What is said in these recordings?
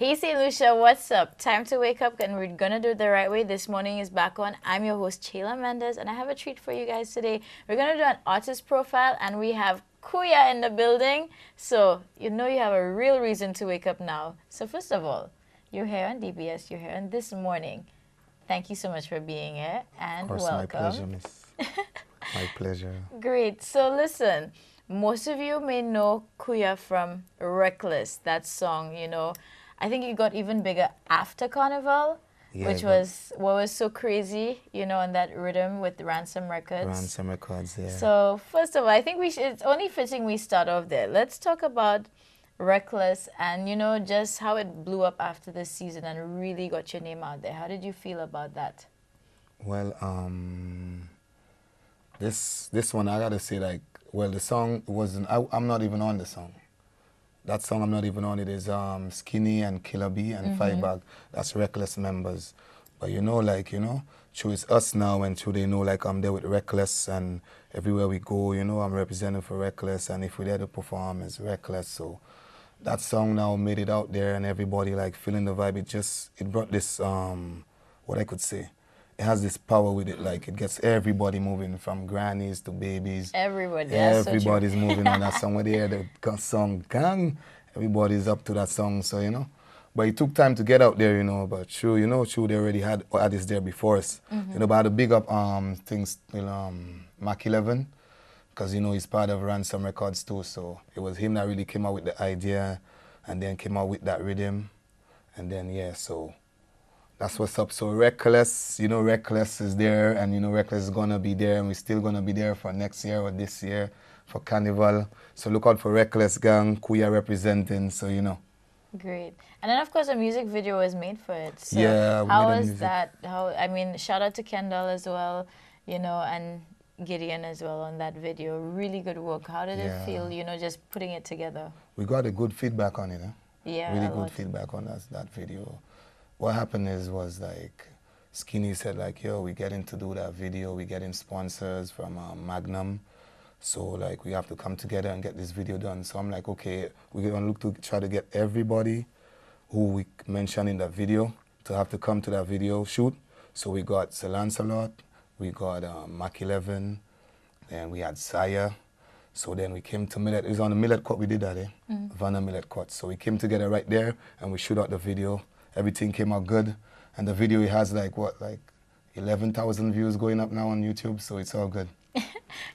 Hey, St. Lucia, what's up? Time to wake up and we're gonna do it the right way. This morning is back on. I'm your host, Chayla Mendez, and I have a treat for you guys today. We're gonna do an artist profile, and we have Kuya in the building. So, you know you have a real reason to wake up now. So, first of all, you're here on DBS, you're here on This Morning. Thank you so much for being here, and Of course, welcome. my pleasure, miss. My pleasure. Great. So listen, most of you may know Kuya from Reckless, that song, you know. I think it got even bigger after Carnival, Yeah, which it got- was what was so crazy, you know, on that rhythm with Ransom Records. Ransom Records, yeah. So first of all, I think it's only fitting we start off there. Let's talk about Reckless and, you know, just how it blew up after the season and really got your name out there. How did you feel about that? Well, this one I gotta say, like, well, the song wasn't. I'm not even on the song. That song I'm not even on. It is Skinny and Killer B and Five Bag. That's Reckless members. But you know, like, you know, true it's us now, and true they know, like, I'm there with Reckless, and everywhere we go, you know, I'm representing for Reckless, and if we're there to perform, it's Reckless. So that song now made it out there, and everybody like feeling the vibe. It brought this what I could say. It has this power with it, like it gets everybody moving from grannies to babies. Everybody, that's so true. Everybody's moving on that song. When they hear the song Gang, everybody's up to that song, so you know. But it took time to get out there, you know, but true, you know, true they already had artists there before us. You know, but I had to big up things, you know, Mac 11, because, you know, he's part of Ransom Records too, so it was him that really came out with the idea and then came out with that rhythm. And then, yeah, so that's what's up. So Reckless, you know, Reckless is there, and, you know, Reckless is going to be there, and we're still going to be there for next year or this year for Carnival. So look out for Reckless Gang, Kuya representing, so, you know. Great. And then, of course, a music video was made for it. So Yeah, we how made a was music. that? I mean, shout out to Kendall as well, you know, and Gideon as well on that video. Really good work. How did it Yeah. feel, you know, just putting it together? We got a good feedback on it, eh? Yeah, Really a good lot. feedback on that video. What happened was like, Skinny said like, yo, we getting to do that video, we getting sponsors from Magnum, so like we have to come together and get this video done. So I'm like, okay, we're gonna look to try to get everybody who we mentioned in that video to have to come to that video shoot. So we got Sir Lancelot, we got Mac 11, and we had Saya. So then we came to Millet. It was on the Millet Court we did that, Vanna Millet Court. So we came together right there and we shoot out the video. Everything came out good. And the video, it has like, what, like 11,000 views going up now on YouTube. So it's all good.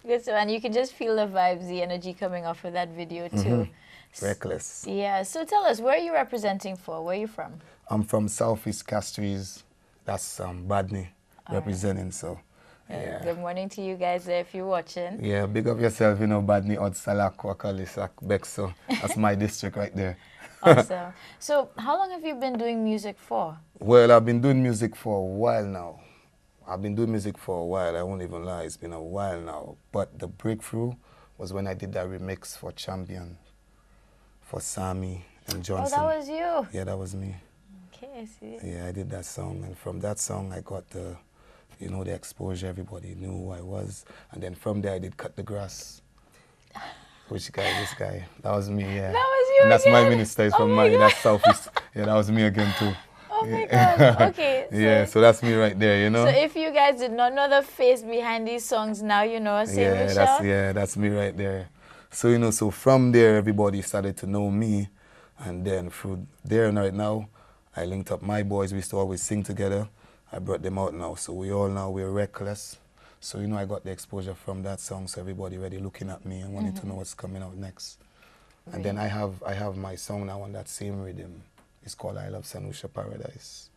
Good. So, and you can just feel the vibes, the energy coming off of that video too. Reckless. Yeah. So tell us, where are you representing for? Where are you from? I'm from Southeast Castries. That's Badney representing. So, yeah. Good morning to you guys there if you're watching. Yeah, big up yourself, you know, Badney, Odd Salak, Wakalisak, Bexo. That's my district right there. Awesome. So how long have you been doing music for? Well, I've been doing music for a while now. I won't even lie, it's been a while now. But the breakthrough was when I did that remix for Champion, for Sammy and Johnson. Oh, that was you. Yeah, that was me. Okay, I see. Yeah, I did that song, and from that song I got the, you know, the exposure, everybody knew who I was. And then from there I did Cut the Grass. Which guy? This guy. That was me, yeah. That was you And that's my again? minister, is Oh from my Mali, God. that's Southeast. Yeah, that was me again too. Oh my God. Okay. So, Yeah, so that's me right there, you know? so if you guys did not know the face behind these songs, now you know. Say That's me right there. So, you know, so from there, everybody started to know me. And then through there and right now, I linked up my boys. We used to always sing together. I brought them out now. So we're Reckless. So, you know, I got the exposure from that song. So everybody already looking at me and wanting to know what's coming out next. And then I have my song now on that same rhythm. It's called I Love St. Lucia Paradise.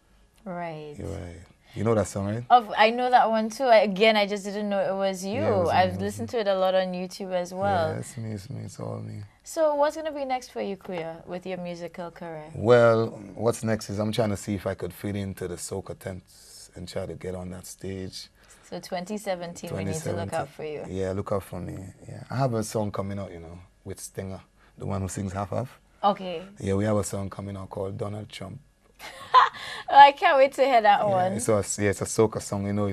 Right. You're right. You know that song, right? I know that one too. Again, I just didn't know it was you. Yeah, it was me, I've it was listened to it a lot on YouTube as well. Yeah, it's me, it's all me. So what's going to be next for you, Kuya, with your musical career? Well, what's next is I'm trying to see if I could fit into the soca tents and try to get on that stage. So 2017, we need to look out for you. Yeah, look out for me. Yeah, I have a song coming out, you know, with Stinger, the one who sings half. Okay. Yeah, we have a song coming out called Donald Trump. I can't wait to hear that one. It's a soca song, you know,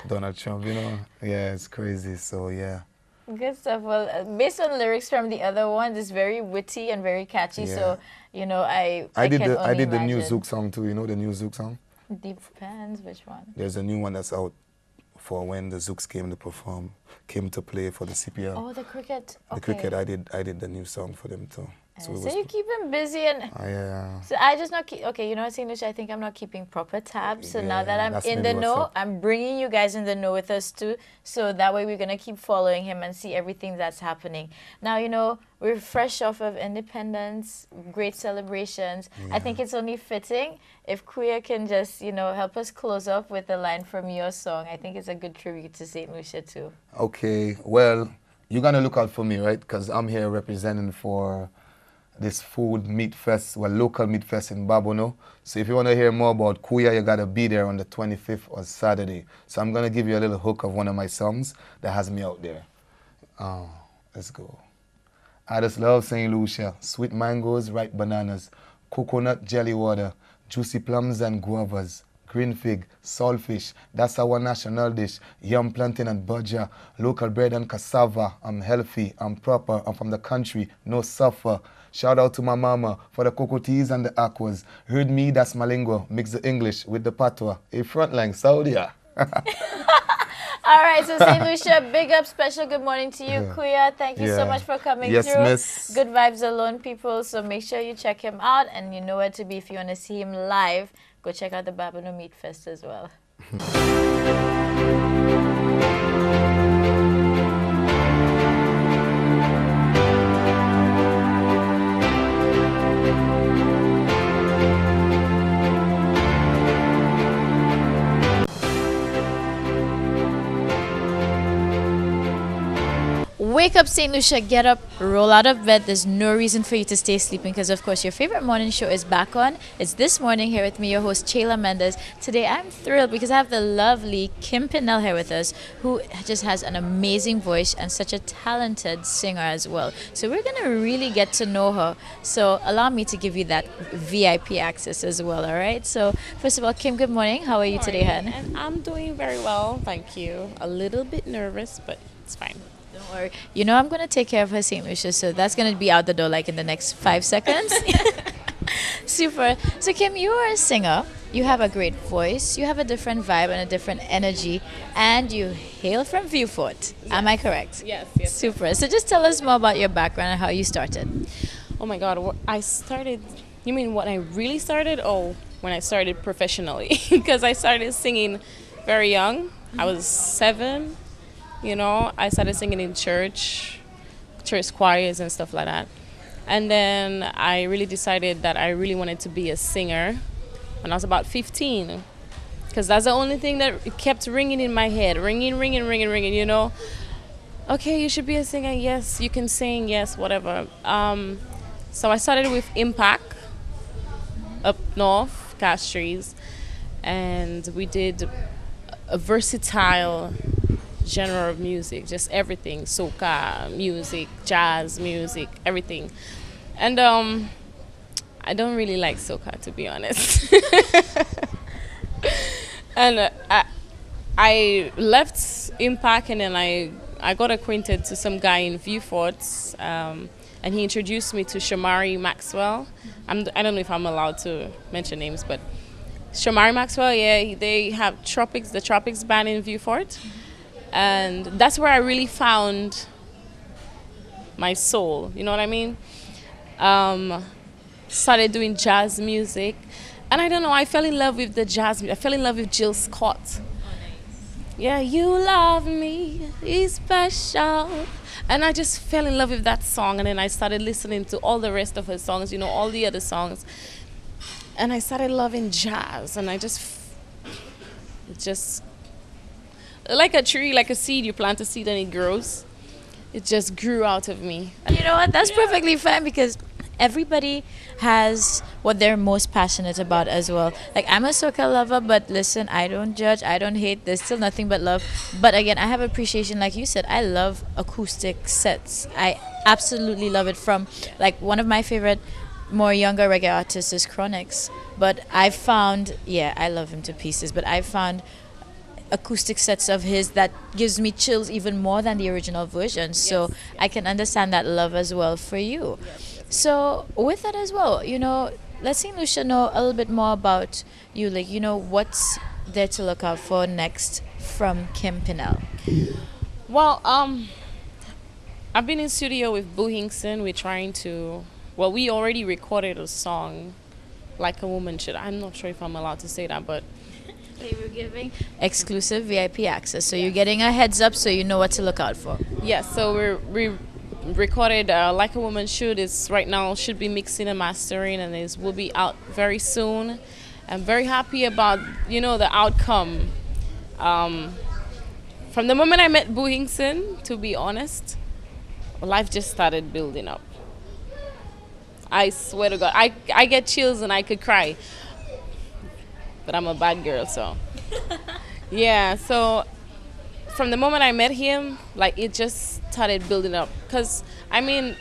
Donald Trump, you know. Yeah, it's crazy, so yeah. Good stuff. Well, based on lyrics from the other ones, it's very witty and very catchy. Yeah. So, you know, I can I only did the new imagine. Zouk song too. You know the new Zouk song? Depends which one. There's a new one that's out for when the Zooks came to play for the CPL. Oh, the cricket. Okay. The cricket, I did the new song for them too. So you keep him busy and. Yeah. So I just not keep. Okay, you know what, Saint Lucia? I think I'm not keeping proper tabs. So now that I'm in the know, I'm bringing you guys in the know with us too. So that way we're gonna keep following him and see everything that's happening. Now you know we're fresh off of independence, great celebrations. Yeah. I think it's only fitting if Kuya can just help us close off with a line from your song. I think it's a good tribute to Saint Lucia too. Okay, well you're gonna look out for me, right? Because I'm here representing for this food meat fest, well, local meat fest in Babono. So if you want to hear more about Kuya, you got to be there on the 25th on Saturday. So I'm going to give you a little hook of one of my songs that has me out there. Let's go. I just love St. Lucia. Sweet mangoes, ripe bananas, coconut jelly water, juicy plums and guavas, green fig, saltfish, that's our national dish. Yam, plantain and budger, local bread and cassava. I'm healthy, I'm proper, I'm from the country, no suffer. Shout out to my mama for the cocotees and the aquas. Heard me, that's my lingo. Mix the English with the patois. A frontline, Saudi. All right, so St. Lucia, big up, special good morning to you, Kuya. Thank you so much for coming through. Miss. Good vibes alone, people. So make sure you check him out, and you know where to be if you want to see him live. Go check out the Babono Meat Fest as well. Wake up, St. Lucia, get up, roll out of bed. There's no reason for you to stay sleeping because, of course, your favorite morning show is back on. It's This Morning here with me, your host, Chayla Mendez. Today, I'm thrilled because I have the lovely Kim Pinnell here with us, who just has an amazing voice and such a talented singer as well. So we're going to really get to know her. So allow me to give you that VIP access as well, all right? So first of all, Kim, good morning. How are you today, hon? And I'm doing very well, thank you. A little bit nervous, but it's fine. Don't worry. You know I'm going to take care of her, St. Lucia, so that's going to be out the door like in the next 5 seconds. Super. So, Kim, you are a singer. You have a great voice. You have a different vibe and a different energy. And you hail from Vieux Fort. Yes. Am I correct? Yes. Super. So just tell us more about your background and how you started. Oh, my God. I started... You mean when I really started? Oh, when I started professionally. Because I started singing very young. I was 7. You know, I started singing in church choirs and stuff like that. And then I really decided that I really wanted to be a singer when I was about 15. Because that's the only thing that kept ringing in my head. Ringing, you know. Okay, you should be a singer. Yes, you can sing. Yes, whatever. So I started with Impact up north, Castries. And we did a versatile genre of music, just everything, soca music, jazz music, everything. And I don't really like soca, to be honest. And I left Impact, and then I got acquainted to some guy in Vieux Fort, and he introduced me to Shamari Maxwell. I don't know if I'm allowed to mention names, but Shamari Maxwell, yeah, they have the Tropics band in Vieux Fort. And that's where I really found my soul, you know what I mean? Started doing jazz music. And I don't know, I fell in love with the jazz music. I fell in love with Jill Scott. Oh, nice. Yeah, you love me, it's special. And I just fell in love with that song. And then I started listening to all the rest of her songs, you know, all the other songs. And I started loving jazz. And it just... Like a tree, like a seed, you plant a seed and it grows. It just grew out of me. You know what? That's perfectly fine because everybody has what they're most passionate about as well. Like, I'm a soca lover, but listen, I don't judge, I don't hate. There's still nothing but love. But again, I have appreciation. Like you said, I love acoustic sets. I absolutely love it. From, like, one of my favorite more younger reggae artists is Chronix. But I found, I love him to pieces, but I found acoustic sets of his that gives me chills even more than the original version. So I can understand that love as well for you. So with that as well, let's see Lucia know a little bit more about you, like, what's there to look out for next from Kim Pinnell. Well, I've been in studio with Boo Hinkson. We're trying to, well, we already recorded a song, Like a Woman Should. I'm not sure if I'm allowed to say that, but They were giving exclusive VIP access, so you're getting a heads up so you know what to look out for. yeah, so we recorded Like a Woman Should. It's right now should be mixing and mastering, and it will be out very soon. I'm very happy about the outcome. From the moment I met Boo Hinkson, to be honest, life just started building up. I swear to God, I get chills and I could cry, but I'm a bad girl, so yeah. So from the moment I met him, like it just started building up. Cause I mean,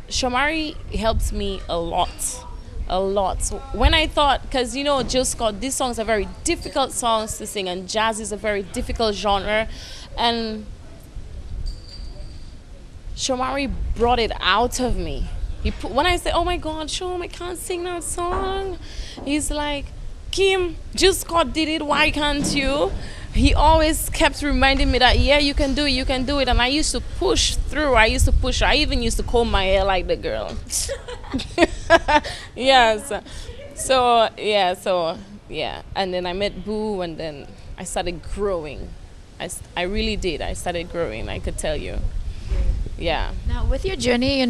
Shomari helped me a lot, a lot. So when I thought, cause Jill Scott, these songs are very difficult songs to sing, and jazz is a very difficult genre, and Shomari brought it out of me. When I say, "Oh my God, Shom, I can't sing that song," he's like, "Kim, Jill Scott did it. Why can't you?" He always kept reminding me that, yeah, you can do it, you can do it. And I used to push through. I used to push. I even used to comb my hair like the girl. Yes. So yeah. And then I met Boo, and then I started growing. I really did. I started growing, I could tell you. Yeah. Now, with your journey,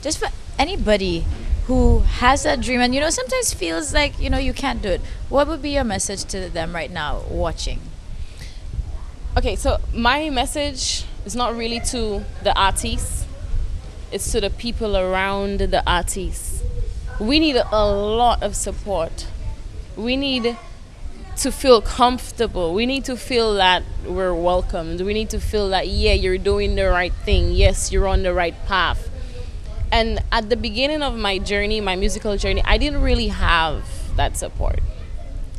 just for anybody who has that dream and, sometimes feels like, you can't do it, what would be your message to them right now watching? Okay, so my message is not really to the artists. It's to the people around the artists. We need a lot of support. We need to feel comfortable. We need to feel that we're welcomed. We need to feel that, yeah, you're doing the right thing. Yes, you're on the right path. And at the beginning of my journey, my musical journey, I didn't really have that support.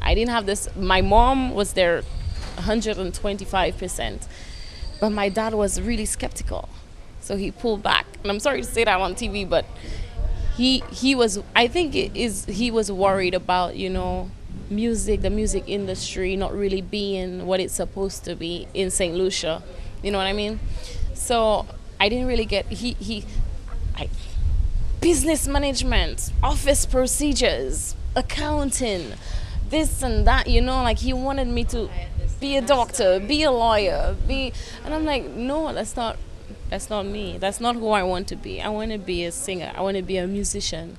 I didn't have this. My mom was there 125%, but my dad was really skeptical. So he pulled back. And I'm sorry to say that on TV, but he was, I think he was worried about, music, the music industry not really being what it's supposed to be in St. Lucia. You know what I mean? So I didn't really get business management, office procedures, accounting, this and that, like he wanted me to be a doctor, be a lawyer, and I'm like, no, that's not me. That's not who I want to be. I want to be a singer. I want to be a musician.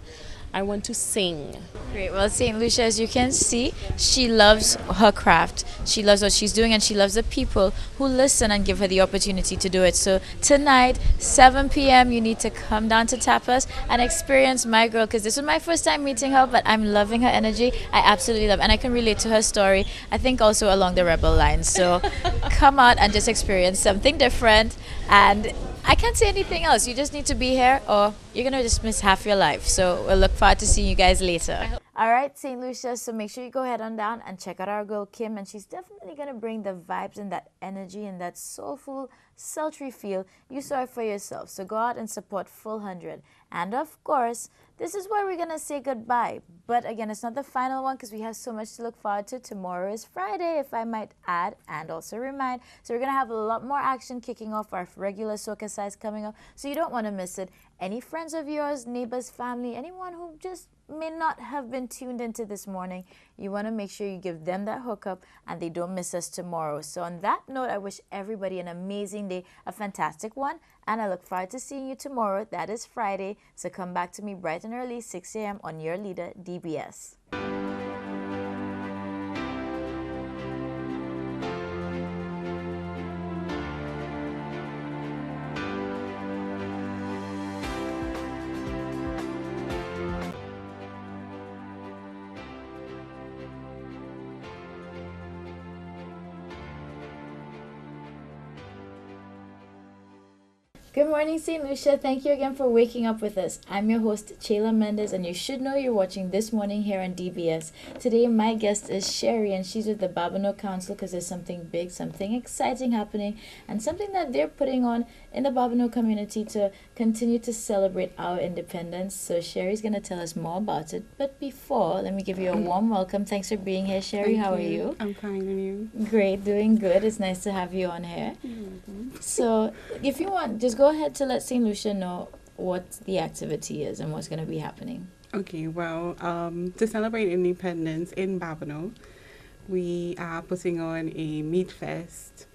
I want to sing. Great. Well, St. Lucia, as you can see, she loves her craft. She loves what she's doing, and she loves the people who listen and give her the opportunity to do it. So tonight, 7 p.m., you need to come down to Tapas and experience my girl, because this was my first time meeting her, but I'm loving her energy. I absolutely love, and I can relate to her story, I think also along the rebel lines. So come out and just experience something different. And I can't say anything else. You just need to be here, or you're going to just miss half your life. So we'll look forward to seeing you guys later. All right, St. Lucia, so make sure you go ahead on down and check out our girl Kim, and she's definitely going to bring the vibes and that energy and that soulful, sultry feel you saw it for yourself. So go out and support Full 100. And of course, this is where we're going to say goodbye. But again, it's not the final one because we have so much to look forward to. Tomorrow is Friday, if I might add, and also remind. So we're going to have a lot more action kicking off our regular Soca Size coming up. So you don't want to miss it. Any friends of yours, neighbors, family, anyone who just may not have been tuned into this morning, you want to make sure you give them that hookup and they don't miss us tomorrow. So on that note, I wish everybody an amazing day, a fantastic one, and I look forward to seeing you tomorrow. That is Friday, so come back to me bright and early, 6 a.m. on your leader, DBS. Good morning, St. Lucia. Thank you again for waking up with us. I'm your host, Chayla Mendez, and you should know you're watching This Morning here on DBS. Today, my guest is Sherry, and she's with the Babonneau Council because there's something big, something exciting happening, and something that they're putting on in the Babonneau community to continue to celebrate our independence. So Sherry's going to tell us more about it. But before, let me give you a warm welcome. Thanks for being here, Sherry. How are you? I'm fine, and you? Great, doing good. It's nice to have you on here. So if you want, just go ahead to let St. Lucia know what the activity is and what's going to be happening. Okay, well, to celebrate independence in Babonneau, we are putting on a meat fest.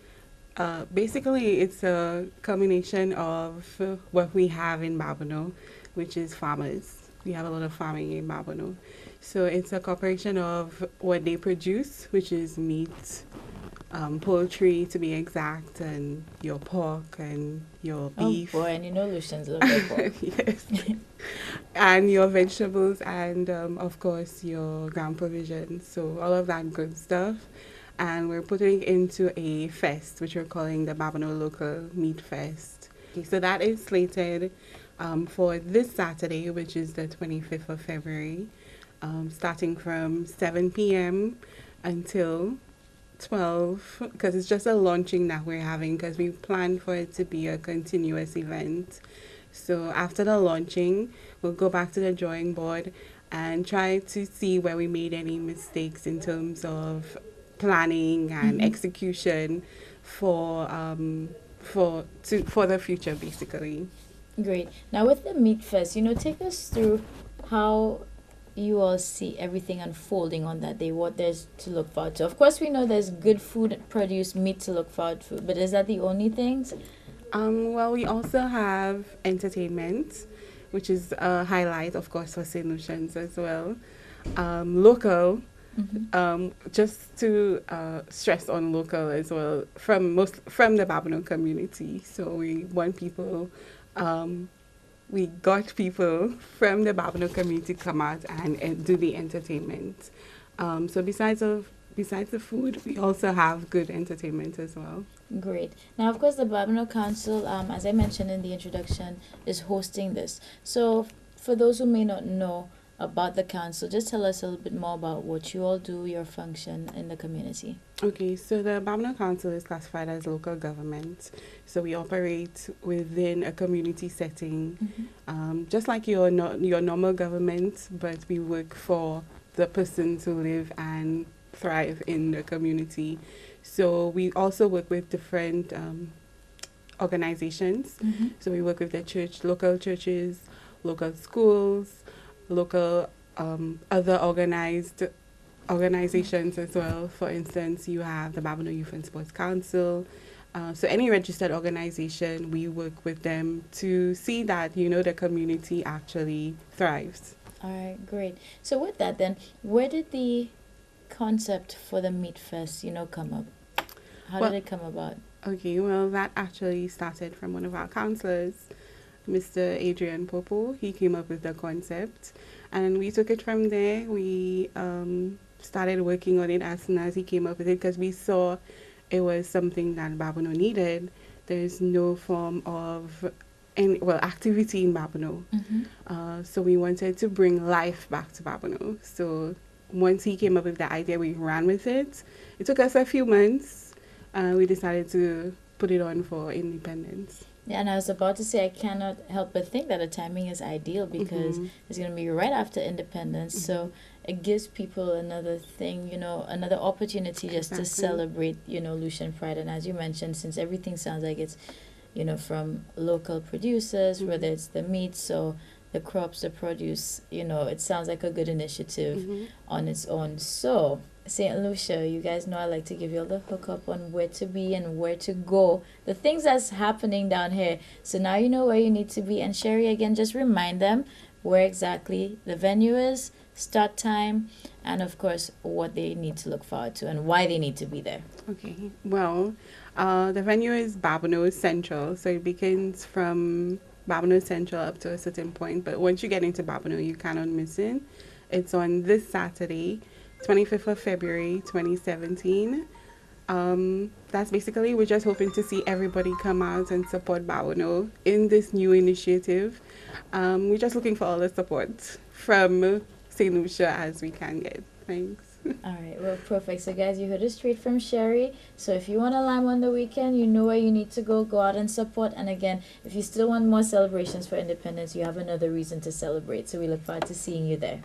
Basically, it's a combination of what we have in Babonneau, which is farmers. We have a lot of farming in Babonneau. So it's a corporation of what they produce, which is meat, poultry to be exact, and your pork and your beef. Oh boy, and you know Lucians love their pork. Yes. And your vegetables and, of course, your ground provisions. So all of that good stuff. And we're putting into a fest, which we're calling the Babonneau Local Meat Fest. Okay, so that is slated for this Saturday, which is the 25th of February, starting from 7 p.m. until 12, because it's just a launching that we're having, because we plan for it to be a continuous event. So after the launching, we'll go back to the drawing board and try to see where we made any mistakes in terms of planning and execution for the future, basically. Great. Now with the meat fest, take us through how you all see everything unfolding on that day, what there's to look forward to. Of course, we know there's good food produced, meat to look forward to, but is that the only things? Well, we also have entertainment, which is a highlight, of course, for St. Lucians as well. Local, just to stress on local as well, from the Babonneau community. So we want people, we got people from the Babonneau community to come out and do the entertainment. So besides the food, we also have good entertainment as well. Great. Now, of course, the Babonneau Council, as I mentioned in the introduction, is hosting this. So for those who may not know about the council, just tell us a little bit more about what you all do, your function in the community. Okay, so the Babonneau Council is classified as local government. So we operate within a community setting, just like your normal government, but we work for the persons who live and thrive in the community. So we also work with different organizations. So we work with the church, local churches, local schools, local other organized organizations as well. For instance, you have the Babonneau Youth and Sports Council. So any registered organization, we work with them to see that, the community actually thrives. All right, great. So with that then, where did the concept for the Meat Fest, come up? How did it come about? Okay, well, that actually started from one of our counselors, Mr. Adrian Popo. He came up with the concept, and we took it from there. We started working on it as soon as he came up with it, because we saw it was something that Babonneau needed. There's no form of activity in Babonneau. So we wanted to bring life back to Babonneau. So once he came up with the idea, we ran with it. It took us a few months. We decided to put it on for independence. Yeah, and I was about to say, I cannot help but think that the timing is ideal because it's going to be right after independence. So it gives people another thing, another opportunity just to celebrate, Lucian pride. And as you mentioned, since everything sounds like it's, from local producers, whether it's the meat, so the crops, the produce, it sounds like a good initiative on its own. So St. Lucia, you guys know I like to give you all the hookup on where to be and where to go, the things that's happening down here. So now you know where you need to be. And Sherry, again, just remind them where exactly the venue is, start time, and of course what they need to look forward to and why they need to be there. Okay, well, the venue is Babonneau Central, so it begins from Babonneau Central up to a certain point, but once you get into Babonneau, you cannot miss it. It's on this Saturday, 25th of February 2017, That's basically, we're just hoping to see everybody come out and support Bawono in this new initiative. We're just looking for all the support from St. Lucia as we can get. Thanks. All right, well, perfect. So, guys, you heard it straight from Sherry. So, if you want to Lime on the weekend, you know where you need to go out and support. And again, if you still want more celebrations for independence, you have another reason to celebrate. So, we look forward to seeing you there.